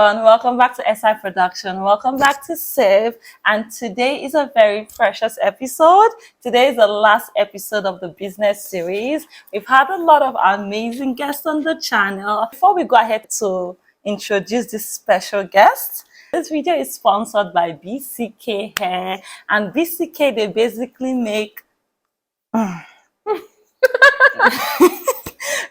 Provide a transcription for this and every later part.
everyone, welcome back to SI Production, welcome back to Save, and today is a very precious episode. Today is the last episode of the business series. We've had a lot of amazing guests on the channel. Before we go ahead to introduce this special guest, this video is sponsored by BCK Hair, and BCK, they basically make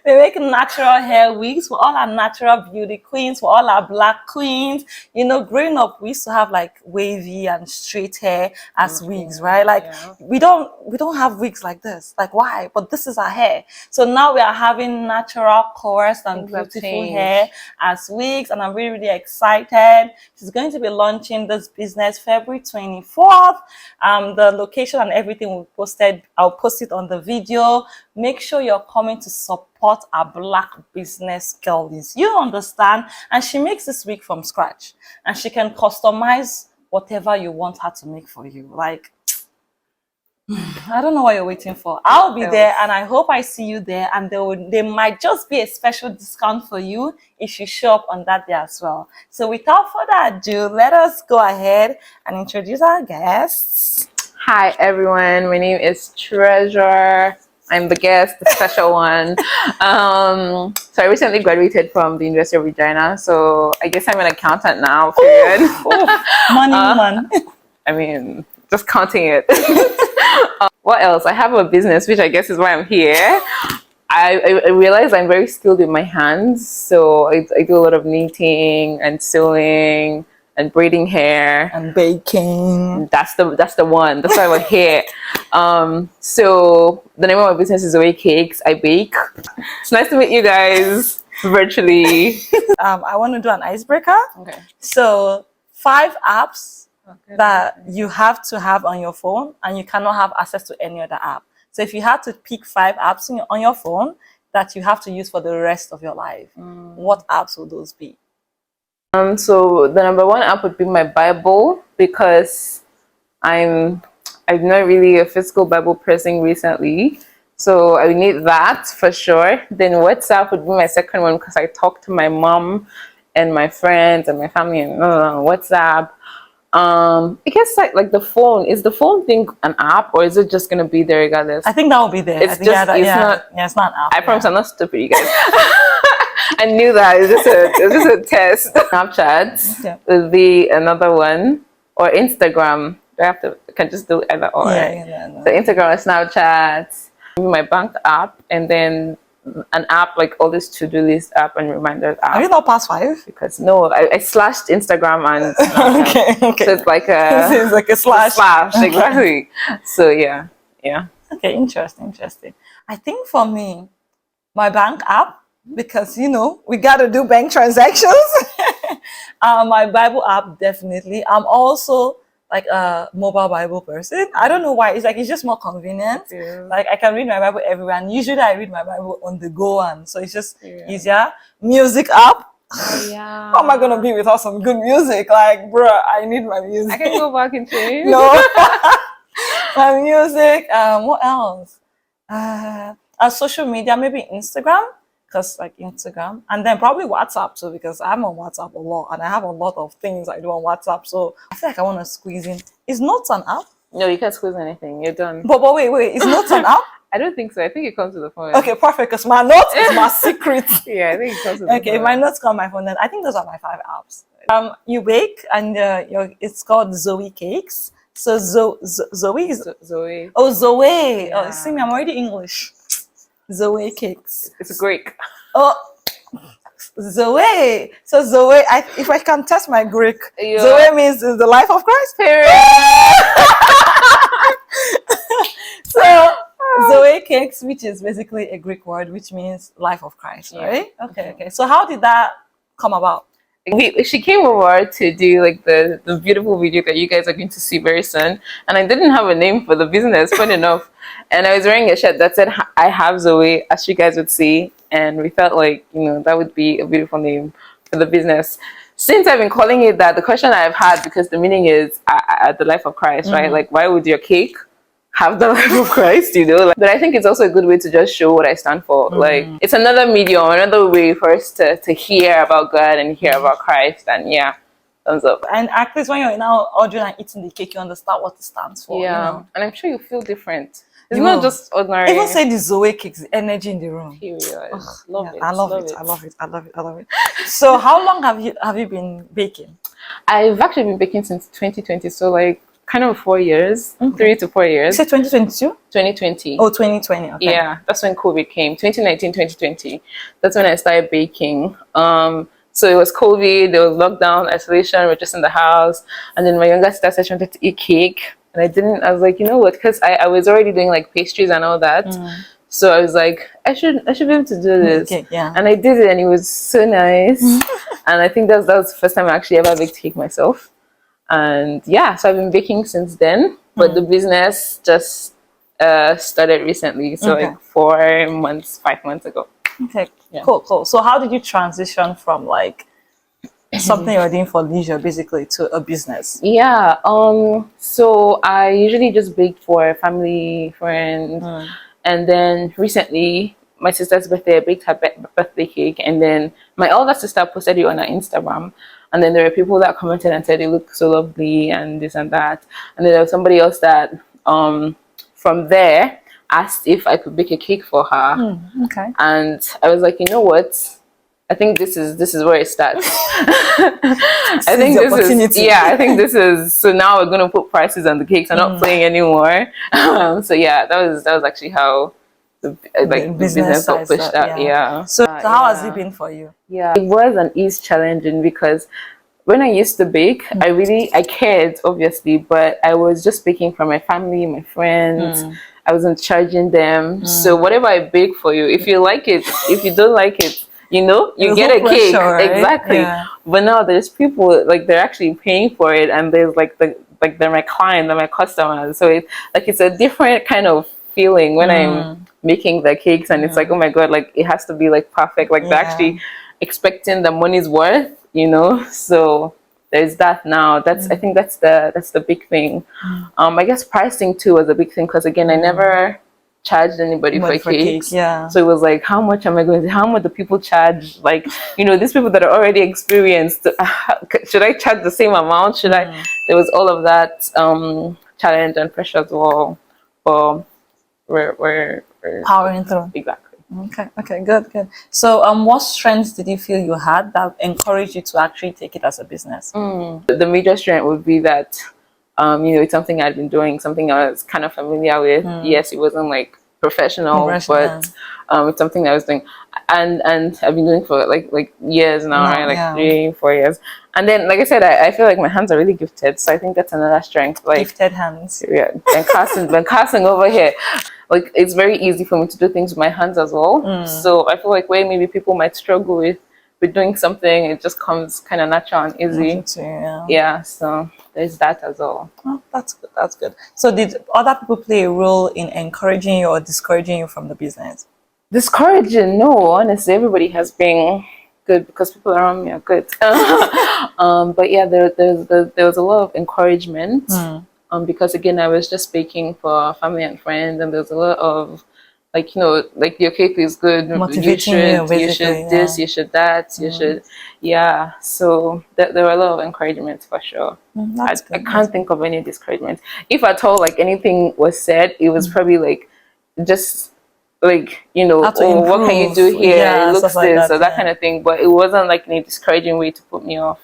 they make natural hair wigs for all our natural beauty queens, for all our black queens. You know, growing up, we used to have like wavy and straight hair as wigs, right? Like we don't have wigs like this. Like why? But this is our hair. So now we are having natural, coarse, and beautiful hair as wigs, and I'm really, really excited. She's going to be launching this business February 24th. The location and everything will be posted. I'll post it on the video. Make sure you're coming to support our black business girlies. You understand? And she makes this wig from scratch, and she can customize whatever you want her to make for you. Like, I don't know what you're waiting for. I'll be there, and I hope I see you there. And there might just be a special discount for you if you show up on that day as well. So without further ado, let us go ahead and introduce our guests. Hi everyone, my name is Treasure. I'm the guest, the special one. So I recently graduated from the University of Regina, so I guess I'm an accountant now, period. Money, man. I mean, just counting it. What else? I have a business, which I guess is why I'm here. I realize I'm very skilled with my hands, so I do a lot of knitting and sewing and braiding hair and baking. That's the one. That's why we're here. So the name of my business is Zoe Cakes. I bake. It's nice to meet you guys virtually. I want to do an icebreaker. Okay. So 5 apps that you have to have on your phone, and you cannot have access to any other app. So if you had to pick 5 apps on your phone that you have to use for the rest of your life, what apps would those be? So the number 1 app would be my Bible, because I'm not really a physical Bible person recently, so I need that for sure. Then WhatsApp would be my second one, because I talk to my mom and my friends and my family and WhatsApp. I guess like the phone, is the phone thing an app, or is it just gonna be there regardless? I think that will be there. It's not it's not an app. I promise I'm not stupid, you guys. I knew that. It was just a test. Snapchat will be another one, or Instagram. I can just do either or. So Instagram or Snapchat, my bank app, and then an app like all this to-do list app and reminders app. Have you not passed 5? Because no, I slashed Instagram and Snapchat. okay. So it's like a it's like a slash. Exactly. So yeah. Okay, interesting. I think for me, my bank app, because you know we got to do bank transactions. My Bible app, definitely. I'm also like a mobile Bible person. I don't know why. It's just more convenient. Like I can read my Bible everywhere, and usually I read my Bible on the go, and so it's just easier. Music app. How am I gonna be without some good music? Like, bruh, I need my music. I can go back and change. No. My music. What else? Social media, maybe Instagram. Because like Instagram, and then probably WhatsApp too, because I'm on WhatsApp a lot, and I have a lot of things I do on WhatsApp, so I feel like I want to squeeze in. Is Notes an app? No, you can't squeeze anything. You're done. But wait, is Notes an app? I don't think so. I think it comes to the phone. Okay, perfect, because my Notes is my secret. Yeah, I think it comes to the phone. Okay, if my Notes come on my phone, then I think those are my 5 apps. You bake, and it's called Zoe Cakes. So Zoe is Zoe. Oh, Zoe. Oh, see me, I'm already English. Zoe Cakes. It's Greek. Oh, Zoe. So Zoe, if I can test my Greek, Zoe means the life of Christ. Period. So Zoe Cakes, which is basically a Greek word, which means life of Christ, right? Okay. So how did that come about? She came over to do like the beautiful video that you guys are going to see very soon, and I didn't have a name for the business, fun enough, and I was wearing a shirt that said I have Zoe, as you guys would see, and we felt like that would be a beautiful name for the business. Since I've been calling it that, the question I've had, because the meaning is the life of Christ, right? Like, why would your cake have the life of Christ, Like, but I think it's also a good way to just show what I stand for. Like, it's another medium, another way for us to hear about God and hear about Christ. And yeah, thumbs up. And at least when you're now ordering and eating the cake, you understand what it stands for. Yeah, and I'm sure you feel different. It's You not will. just ordinary. Even say the Zoe cakes, the energy in the room. Period. Yeah, I love it. So how long have you been baking? I've actually been baking since 2020, so like kind of 4 years, 3 to 4 You years. said 2022? 2020. Oh, 2020. Okay. Yeah, that's when COVID came. 2019, 2020. That's when I started baking. So it was COVID, there was lockdown, isolation, we're just in the house. And then my younger sister said she wanted to eat cake. And I was like, you know what? Because I was already doing like pastries and all that. So I was like, I should be able to do this. Okay, yeah. And I did it and it was so nice. And I think that was the first time I actually ever baked cake myself. And yeah, so I've been baking since then. But the business just started recently. So like 4 months, 5 months ago. Okay, Yeah. cool. So how did you transition from like something you're doing for leisure basically to a business? Yeah, so I usually just bake for family, friends, and then recently my sister's birthday, I baked her birthday cake, and then my older sister posted it on her Instagram, and then there were people that commented and said it looked so lovely and this and that, and then there was somebody else that from there asked if I could bake a cake for her, Okay. and I was like, you know what? I think this is where it starts. I think the this is opportunity. I think this is so now we're gonna put prices on the cakes. I'm not playing anymore. So yeah, that was actually how the business got pushed out. Yeah. So how has it been for you? Yeah, it was and is challenging because when I used to bake, I cared obviously, but I was just baking for my family, my friends. I wasn't charging them. So whatever I bake for you, if you like it, if you don't like it, you There's get no a cake. pressure, right? Exactly. Yeah. But now there's people like they're actually paying for it, and there's like they're my client, they're my customers. So it's a different kind of feeling when I'm making the cakes, and it's like, oh my god, like it has to be like perfect. Like they're actually expecting the money's worth, So there's that now. I think that's the big thing. I guess pricing too was a big thing because again, I never charged anybody for cakes. Yeah. So it was like, how much do people charge? Like, these people that are already experienced, should I charge the same amount? There was all of that challenge and pressure as well. But we're powering through. Exactly. Okay, good. So what strengths did you feel you had that encouraged you to actually take it as a business? The major strength would be that it's something I'd been doing, something I was kind of familiar with. Yes, it wasn't like professional, but it's something that I was doing, and I've been doing for like years now, right? Like 3-4 years. And then, like I said, I feel like my hands are really gifted, so I think that's another strength. Like gifted hands. Yeah, and casting over here, like it's very easy for me to do things with my hands as well. So I feel like where maybe people might struggle with doing something, it just comes kind of natural and easy. Yeah, so there's that as well. Oh, that's good. So did other people play a role in encouraging you or discouraging you from the business? Discouraging? No, honestly, everybody has been good because people around me are good. But yeah, there was a lot of encouragement because again, I was just baking for family and friends, and there's a lot of like your cake is good, motivating you should this, you should that, you should so there were a lot of encouragement for sure. I can't think of any discouragement, if at all. Like anything was said, it was probably like just like what can you do here, it looks like this or that kind of thing, but it wasn't like any discouraging way to put me off.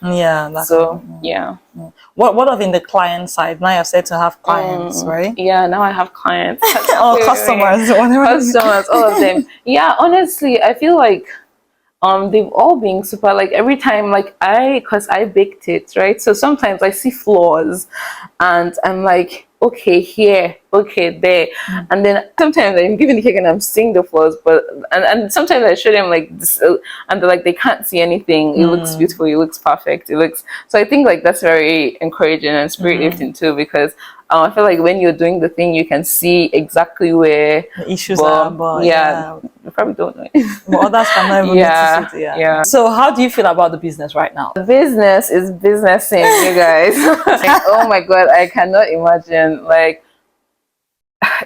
What of in the client side? Now you're said to have clients, right? Yeah, now I have clients. Customers, all of them. Yeah, honestly, I feel like they've all been super. Like every time, like because I baked it, right? So sometimes I see flaws, and I'm like, okay, here, okay, there, and then sometimes I'm giving the cake and I'm seeing the flaws, but and sometimes I show them like this, and they're like they can't see anything. It looks beautiful. It looks perfect. So I think like that's very encouraging and spirit lifting too, because I feel like when you're doing the thing, you can see exactly where the issues are. But you probably don't know it. But others cannot even notice it. Yeah. So how do you feel about the business right now? The business is businessing, you guys. Like, oh my god, I cannot imagine. Like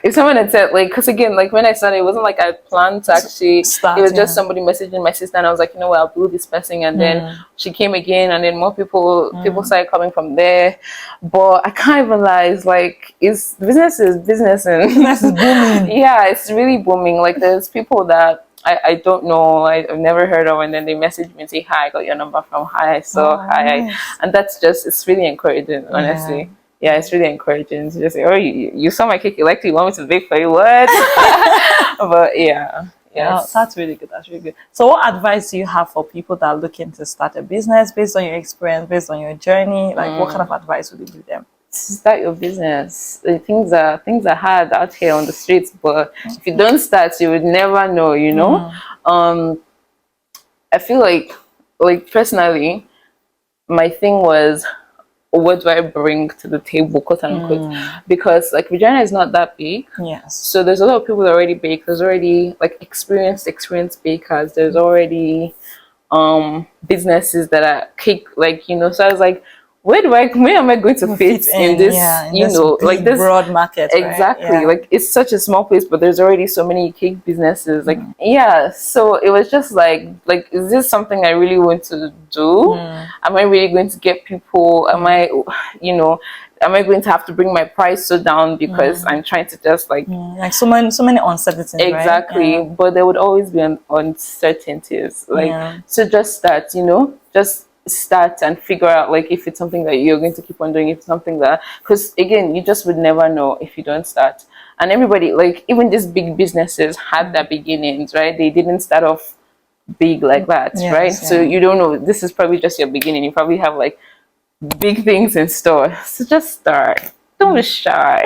if someone had said, like, because again, like when I started, it wasn't like I planned to actually Start, it was yeah. just somebody messaging my sister, and I was like, you know what, I'll do this person, and then she came again, and then more people started coming from there. But I can't even lie, it's like it's business is business, and Business is booming. yeah, it's really booming. Like there's people that I don't know, I've never heard of, and then they message me and say, hi, I got your number from hi, so Oh, hi. nice. And that's just, it's really encouraging, honestly. Yeah, it's really encouraging to just say, oh, you saw my cake, you liked it, you want me to bake for you, what? But yeah. Yeah, Yes. that's really good. That's really good. So, what advice do you have for people that are looking to start a business based on your experience, based on your journey? Like, what kind of advice would you give them? Start your business. Things are hard out here on the streets, but if you don't start, you would never know, you know. I feel like personally, my thing was, what do I bring to the table, quote unquote, because like Regina is not that big. Yes. So there's a lot of people that already bake. There's already like experienced bakers. There's already businesses that are cake, like, you know. So I was like, where am I going to fit in this, in you this know, big, like this broad market? exactly, Right? Yeah. like it's such a small place, but there's already so many cake businesses, like yeah. So it was just like is this something I really want to do? Am I really going to get people? Am I, you know, am I going to have to bring my price so down because I'm trying to just like Like so many uncertainties, exactly, right? but there would always be uncertainties, like so just start, you know, just start and figure out like if it's something that you're going to keep on doing, if it's something that, because again, you just would never know if you don't start. And everybody, like even these big businesses had their beginnings, right? They didn't start off big like that, right? So you don't know, this is probably just your beginning. You probably have like big things in store, so just start. Don't be shy.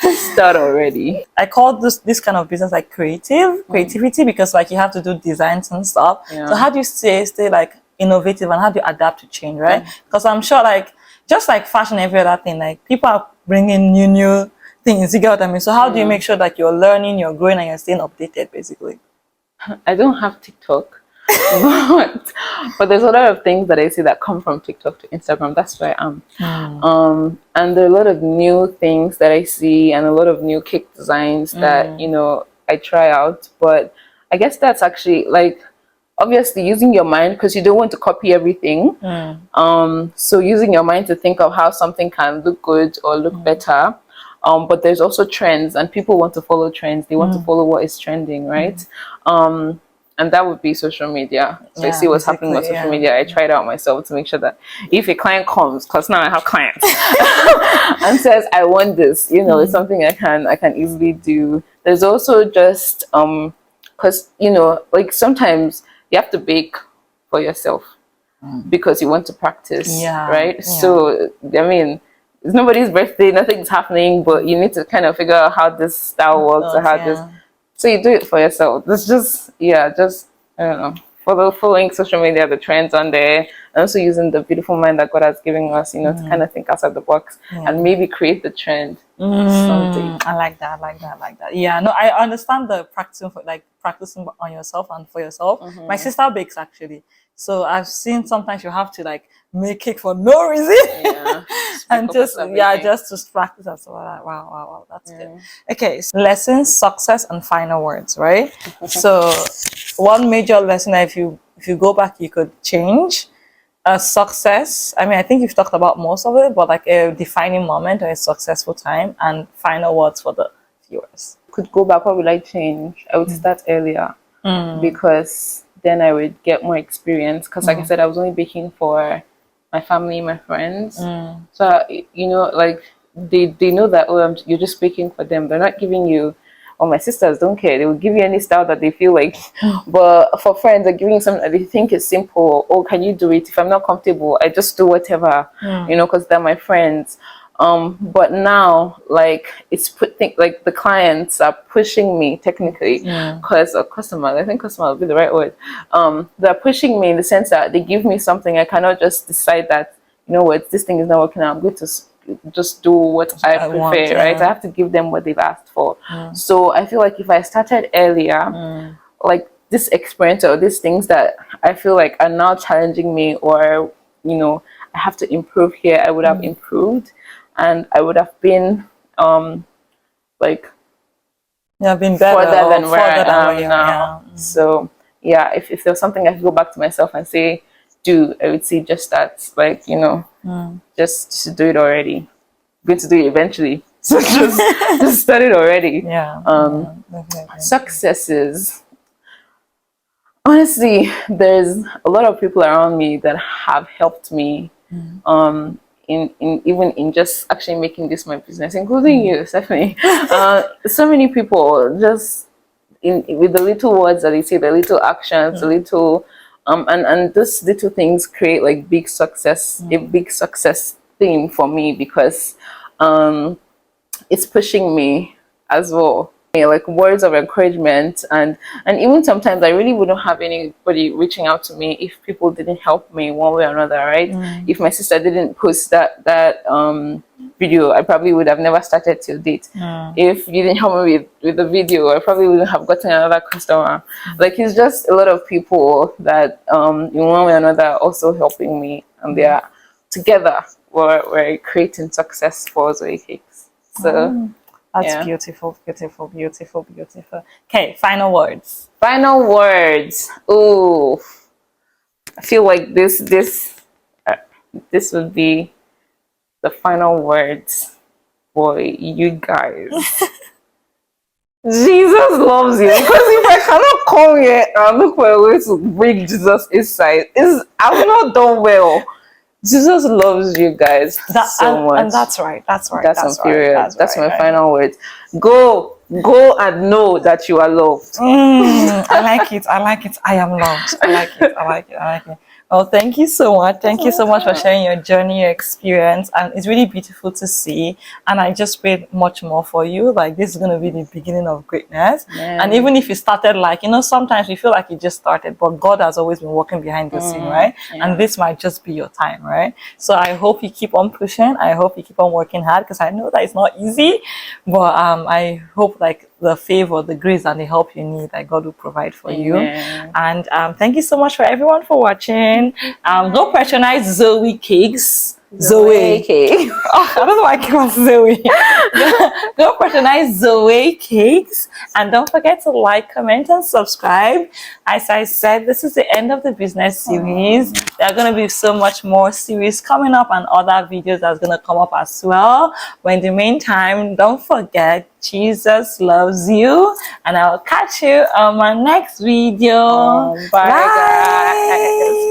Just start already. I call this kind of business like creativity, because like you have to do designs and stuff. So how do you stay like innovative, and how do you adapt to change, right? Because I'm sure like just like fashion, every other thing, like people are bringing new things, you get what I mean? So how do you make sure that you're learning, you're growing, and you're staying updated basically? I don't have TikTok. but there's a lot of things that I see that come from TikTok to Instagram. That's where I am. And there are a lot of new things that I see, and a lot of new cake designs that, you know, I try out. But I guess that's actually like obviously using your mind, because you don't want to copy everything. So using your mind to think of how something can look good or look better. But there's also trends, and people want to follow trends. They want to follow what is trending, right? And that would be social media. So I see what's happening on social media. I try it out myself to make sure that if a client comes, because now I have clients, and says I want this, you know, it's something I can easily do. There's also just because you know, like sometimes you have to bake for yourself because you want to practice, right? So I mean, it's nobody's birthday, nothing's happening, but you need to kind of figure out how this style works or how this. So you do it for yourself. It's just just I don't know, following social media, the trends on there, and also using the beautiful mind that God has given us, you know, to kind of think outside the box and maybe create the trend someday. I like that. Yeah, no, I understand the practicing on yourself and for yourself. My sister bakes actually, so I've seen sometimes you have to like make cake for no reason, and just to practice as well. Wow, that's good. Okay, so lessons, success, and final words, right? So one major lesson that if you go back you could change. Success, I mean, I think you've talked about most of it, but like a defining moment or a successful time, and final words for the viewers. Could go back, what would I change? I would start earlier because then I would get more experience, because like I said, I was only baking for my family, my friends. So, you know, like they know that, oh, you're just baking for them. They're not giving you, or my sisters don't care. They will give you any style that they feel like. But for friends, they're giving you something that they think is simple. Oh, can you do it? If I'm not comfortable, I just do whatever, you know, because they're my friends. But now, like, like the clients are pushing me technically, because customers, I think customer would be the right word. They're pushing me in the sense that they give me something. I cannot just decide that, you know what, this thing is not working out. I'm going to just do what I prefer, right? I have to give them what they've asked for. So I feel like if I started earlier, like this experience or these things that I feel like are now challenging me, or, you know, I have to improve here, I would have improved, and I would have been like Yeah, been better further than where further than I where am you now. are. So yeah, if there's something I could go back to myself and say, do, I would say just that. Like, just to do it already. I'm going to do it eventually. So just start it already. Yeah. Definitely. Successes. Honestly, there's a lot of people around me that have helped me in even in just actually making this my business, including you, Stephanie. So many people just in with the little words that they say, the little actions, the little and these little things create like big success, a big success thing for me because it's pushing me as well. Yeah, like words of encouragement and even sometimes I really wouldn't have anybody reaching out to me if people didn't help me one way or another, right? If my sister didn't post that video, I probably would have never started till date. If you didn't help me with the video, I probably wouldn't have gotten another customer. Like, it's just a lot of people that in one way or another are also helping me, and they are together we're creating success for Zoe Cakes. So That's yeah. beautiful, beautiful, beautiful, beautiful. Okay, final words. Final words. Oh, I feel like this would be the final words for you guys. Jesus loves you, because if I cannot come here and look for a way to bring Jesus inside, I've not done well. Jesus loves you guys so much. And that's right. That's right. That's on period. That's my right. final words. Go and know that you are loved. I like it. I like it. I am loved. I like it. I like it. I like it. Oh, thank you so much. Thank you so much for sharing your journey, your experience. And it's really beautiful to see. And I just prayed much more for you. Like, this is going to be the beginning of greatness. Yeah. And even if you started, like, sometimes we feel like you just started, but God has always been working behind the scene, right? Yeah. And this might just be your time, right? So I hope you keep on pushing. I hope you keep on working hard, because I know that it's not easy. But I hope, like, the favor, the grace, and the help you need, that God will provide for you. And thank you so much for everyone for watching. Don't patronize Zoe Cakes. Zoe Cake. Oh, I don't know why I came out Zoe. Don't patronize Zoe Cakes. And don't forget to like, comment, and subscribe. As I said, this is the end of the business series. There are going to be so much more series coming up, and other videos that's going to come up as well. But in the meantime, don't forget, Jesus loves you. And I'll catch you on my next video. Bye, guys.